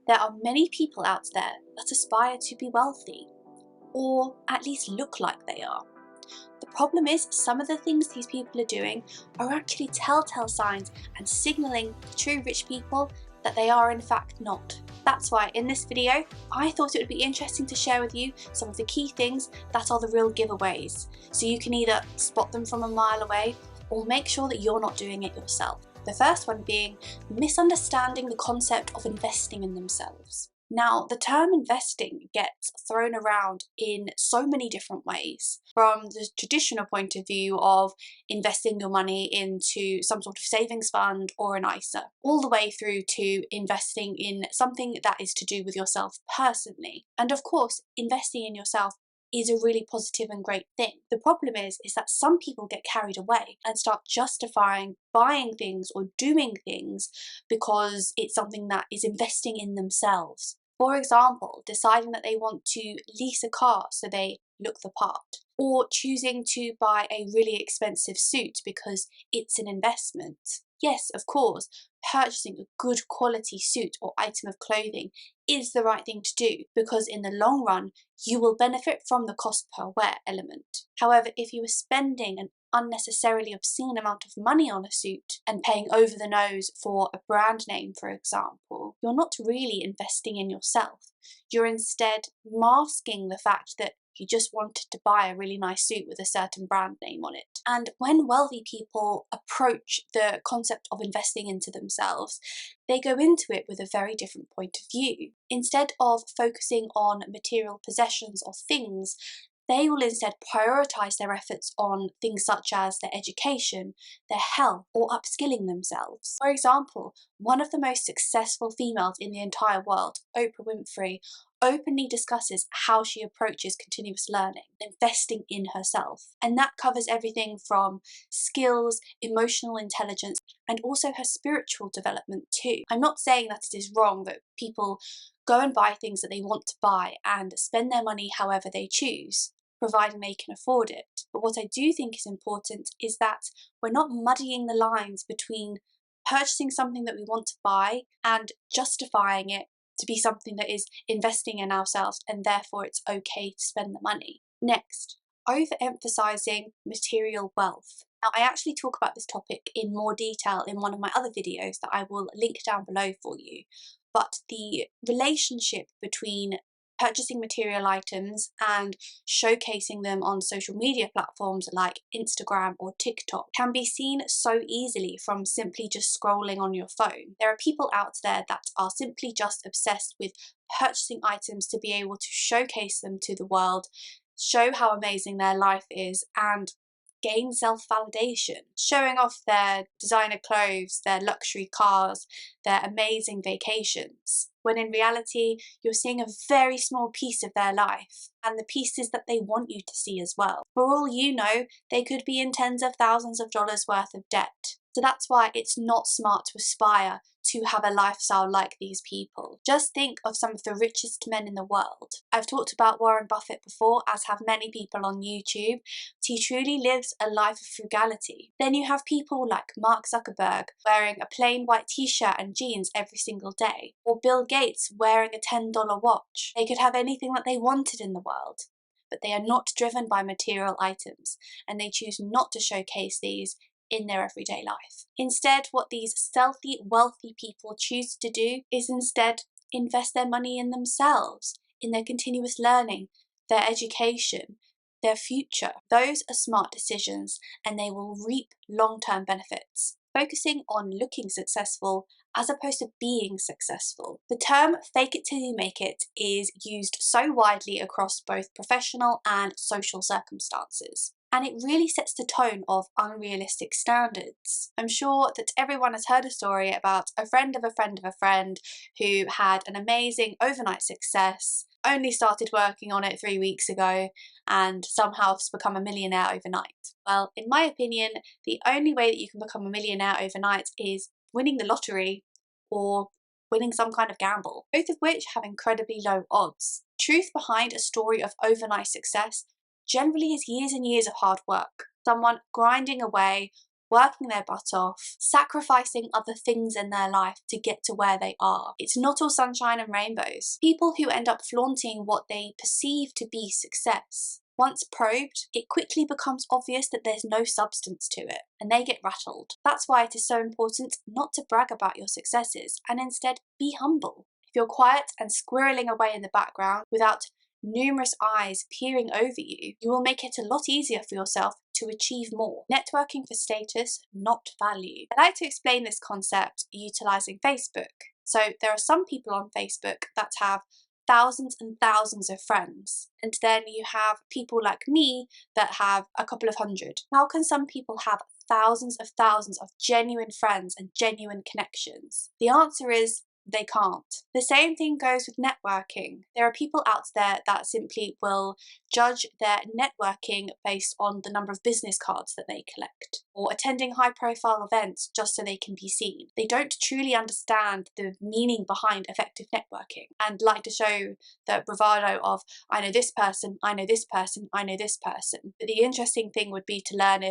There are many people out there that aspire to be wealthy, or at least look like they are. The problem is some of the things these people are doing are actually telltale signs and signalling to true rich people that they are in fact not. That's why in this video, I thought it would be interesting to share with you some of the key things that are the real giveaways, so you can either spot them from a mile away or make sure that you're not doing it yourself. The first one being misunderstanding the concept of investing in themselves. Now, the term investing gets thrown around in so many different ways, from the traditional point of view of investing your money into some sort of savings fund or an ISA, all the way through to investing in something that is to do with yourself personally. And of course, investing in yourself is a really positive and great thing. The problem is that some people get carried away and start justifying buying things or doing things because it's something that is investing in themselves. For example, deciding that they want to lease a car so they look the part, or choosing to buy a really expensive suit because it's an investment. Yes, of course, purchasing a good quality suit or item of clothing is the right thing to do because in the long run, you will benefit from the cost per wear element. However, if you are spending an unnecessarily obscene amount of money on a suit and paying over the nose for a brand name, for example, you're not really investing in yourself. You're instead masking the fact that you just wanted to buy a really nice suit with a certain brand name on it. And when wealthy people approach the concept of investing into themselves, they go into it with a very different point of view. Instead of focusing on material possessions or things, they will instead prioritise their efforts on things such as their education, their health, or upskilling themselves. For example, one of the most successful females in the entire world, Oprah Winfrey, openly discusses how she approaches continuous learning, investing in herself. And that covers everything from skills, emotional intelligence, and also her spiritual development too. I'm not saying that it is wrong that people go and buy things that they want to buy and spend their money however they choose, providing they can afford it. But what I do think is important is that we're not muddying the lines between purchasing something that we want to buy and justifying it to be something that is investing in ourselves and therefore it's okay to spend the money. Next, overemphasizing material wealth. Now, I actually talk about this topic in more detail in one of my other videos that I will link down below for you. But the relationship between purchasing material items and showcasing them on social media platforms like Instagram or TikTok can be seen so easily from simply just scrolling on your phone. There are people out there that are simply just obsessed with purchasing items to be able to showcase them to the world, show how amazing their life is, and gain self-validation, showing off their designer clothes, their luxury cars, their amazing vacations, when in reality you're seeing a very small piece of their life and the pieces that they want you to see as well. For all you know, they could be in tens of thousands of dollars worth of debt. So that's why it's not smart to aspire to have a lifestyle like these people. Just think of some of the richest men in the world. I've talked about Warren Buffett before, as have many people on YouTube. He truly lives a life of frugality. Then you have people like Mark Zuckerberg wearing a plain white t-shirt and jeans every single day, or Bill Gates wearing a $10 watch. They could have anything that they wanted in the world, but they are not driven by material items, and they choose not to showcase these in their everyday life. Instead, what these stealthy, wealthy people choose to do is instead invest their money in themselves, in their continuous learning, their education, their future. Those are smart decisions and they will reap long-term benefits, focusing on looking successful as opposed to being successful. The term fake it till you make it is used so widely across both professional and social circumstances, and it really sets the tone of unrealistic standards. I'm sure that everyone has heard a story about a friend of a friend of a friend who had an amazing overnight success, only started working on it 3 weeks ago, and somehow has become a millionaire overnight. Well, in my opinion, the only way that you can become a millionaire overnight is winning the lottery or winning some kind of gamble, both of which have incredibly low odds. Truth behind a story of overnight success generally is years and years of hard work. Someone grinding away, working their butt off, sacrificing other things in their life to get to where they are. It's not all sunshine and rainbows. People who end up flaunting what they perceive to be success, once probed, it quickly becomes obvious that there's no substance to it, and they get rattled. That's why it is so important not to brag about your successes, and instead be humble. If you're quiet and squirreling away in the background without numerous eyes peering over you, you will make it a lot easier for yourself to achieve more. Networking for status, not value. I like to explain this concept utilizing Facebook. So there are some people on Facebook that have thousands and thousands of friends, and then you have people like me that have a couple of hundred. How can some people have thousands of genuine friends and genuine connections? The answer is they can't. The same thing goes with networking. There are people out there that simply will judge their networking based on the number of business cards that they collect, or attending high-profile events just so they can be seen. They don't truly understand the meaning behind effective networking and like to show the bravado of, I know this person, I know this person, I know this person. But the interesting thing would be to learn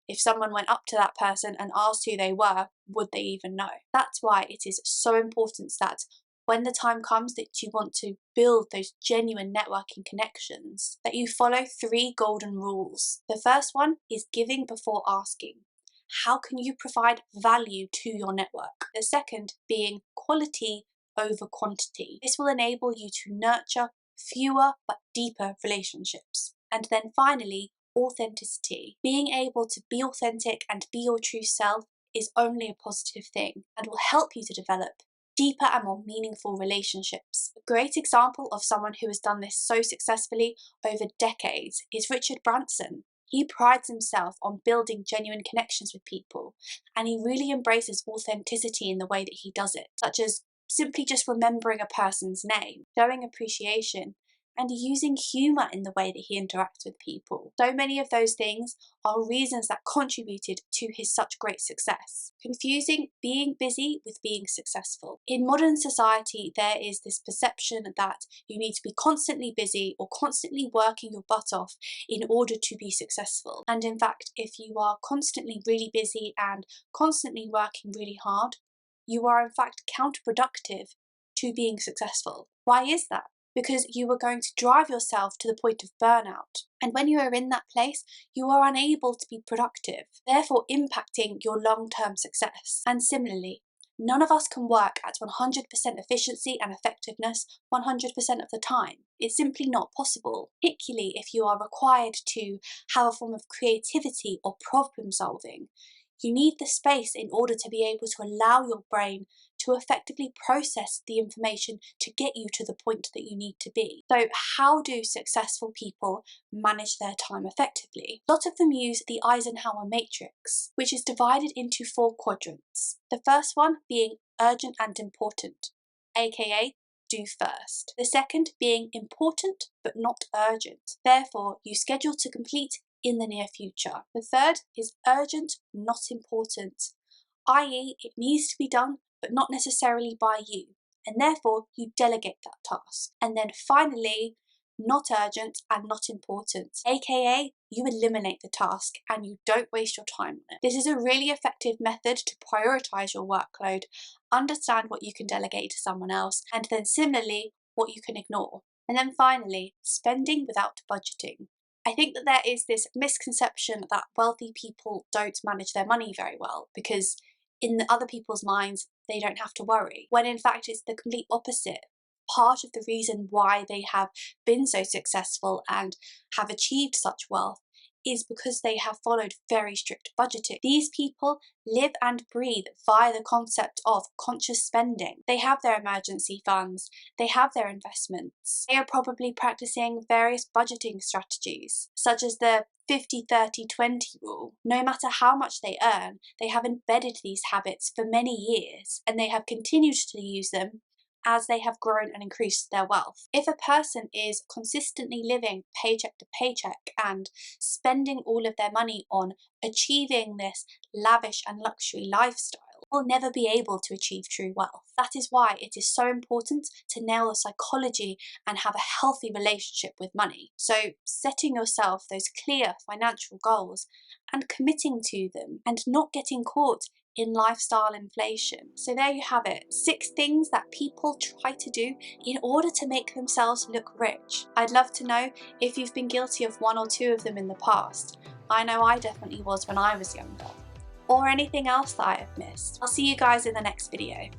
if someone went up to that person and asked who they were, would they even know? That's why it is so important that when the time comes that you want to build those genuine networking connections, that you follow 3 golden rules. The first one is giving before asking. How can you provide value to your network? The second being quality over quantity. This will enable you to nurture fewer but deeper relationships. And then finally, authenticity. Being able to be authentic and be your true self is only a positive thing and will help you to develop deeper and more meaningful relationships. A great example of someone who has done this so successfully over decades is Richard Branson. He prides himself on building genuine connections with people, and he really embraces authenticity in the way that he does it, such as simply just remembering a person's name, showing appreciation, and using humour in the way that he interacts with people. So many of those things are reasons that contributed to his such great success. Confusing being busy with being successful. In modern society, there is this perception that you need to be constantly busy or constantly working your butt off in order to be successful. And in fact, if you are constantly really busy and constantly working really hard, you are in fact counterproductive to being successful. Why is that? Because you are going to drive yourself to the point of burnout. And when you are in that place, you are unable to be productive, therefore impacting your long-term success. And similarly, none of us can work at 100% efficiency and effectiveness 100% of the time. It's simply not possible, particularly if you are required to have a form of creativity or problem solving. You need the space in order to be able to allow your brain to effectively process the information to get you to the point that you need to be. So how do successful people manage their time effectively? A lot of them use the Eisenhower matrix, which is divided into 4 quadrants. The first one being urgent and important, aka do first. The second being important but not urgent, therefore you schedule to complete in the near future. The third is urgent, not important, i.e. it needs to be done but not necessarily by you, and therefore you delegate that task. And then finally, not urgent and not important, aka you eliminate the task and you don't waste your time on it. This is a really effective method to prioritize your workload, understand what you can delegate to someone else, and then similarly what you can ignore. And then finally, spending without budgeting. I think that there is this misconception that wealthy people don't manage their money very well because in other people's minds they don't have to worry, when in fact it's the complete opposite. Part of the reason why they have been so successful and have achieved such wealth is because they have followed very strict budgeting. These people live and breathe via the concept of conscious spending. They have their emergency funds, they have their investments. They are probably practicing various budgeting strategies, such as the 50-30-20 rule. No matter how much they earn, they have embedded these habits for many years, and they have continued to use them as they have grown and increased their wealth. If a person is consistently living paycheck to paycheck and spending all of their money on achieving this lavish and luxury lifestyle, will never be able to achieve true wealth. That is why it is so important to nail the psychology and have a healthy relationship with money. So setting yourself those clear financial goals and committing to them and not getting caught in lifestyle inflation. So there you have it, 6 things that people try to do in order to make themselves look rich. I'd love to know if you've been guilty of 1 or 2 of them in the past. I know I definitely was when I was younger. Or anything else that I have missed. I'll see you guys in the next video.